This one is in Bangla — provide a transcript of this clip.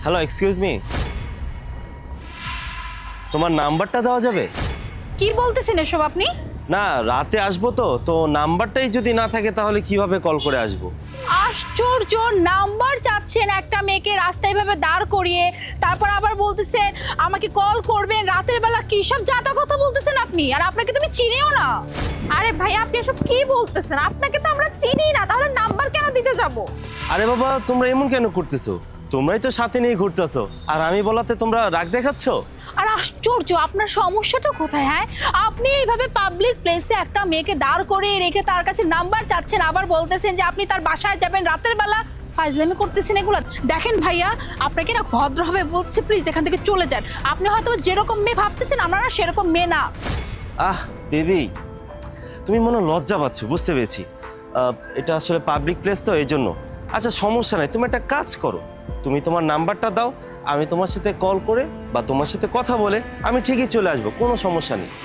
হ্যালো, এক্সকিউজ মি, তোমার নাম্বারটা দেওয়া যাবে? কি বলতেছেন এসব আপনি? না, রাতে আসবো তো নাম্বারটাই যদি না থাকে তাহলে কিভাবে কল করে আসবো? আশ্চর্য, নাম্বার চাচ্ছেন একটা মেয়েকে রাস্তায় ভাবে দাঁড় করিয়ে, তারপর আবার বলতেছেন আমাকে কল করবেন রাতের বেলা। কি সব জাতা কথা বলতেছেন আপনি? আর আপনাকে তুমি চিনিও না। আরে ভাই, আপনি এসব কি বলতেছেন? আপনাকে তো আমরা চিনি না, তাহলে নাম্বার কেন দিতে যাব? আরে বাবা, তোমরা এমন কেন করতেছো? তোমরাই তো সাথে নিয়ে ঘুরতেছো, আর আমি বলাতে তোমরা রাগ দেখাচ্ছো। আর আশ্চর্য, আপনার সমস্যাটা কোথায়? হ্যাঁ, আপনি এইভাবে পাবলিক প্লেসে একটা মেয়েকে দাঁড় করিয়ে রেখে তার কাছে নাম্বার চাচ্ছেন, আবার বলতেছেন যে আপনি তার বাসায় যাবেন রাতের বেলা। ফাইজলামি করতেছেন এগুলো। দেখেন ভাইয়া, আপনাকে না ভদ্রভাবে বলছি, প্লিজ এখান থেকে চলে যান। আপনি হয়তো যেরকম মেয়ে ভাবতেছেন, আমরা না সেরকম মেয়ে না। আহ বেবি, তুমি মনে হয় লজ্জা পাচ্ছ, বুঝতে পেরেছি। এটা আসলে পাবলিক প্লেস তো, এই জন্য। আচ্ছা সমস্যা নাই, তুমি একটা কাজ করো, তুমি তোমার নাম্বারটা দাও, আমি তোমার সাথে কল করে বা তোমার সাথে কথা বলে আমি ঠিকই চলে আসবো, কোনো সমস্যা নেই।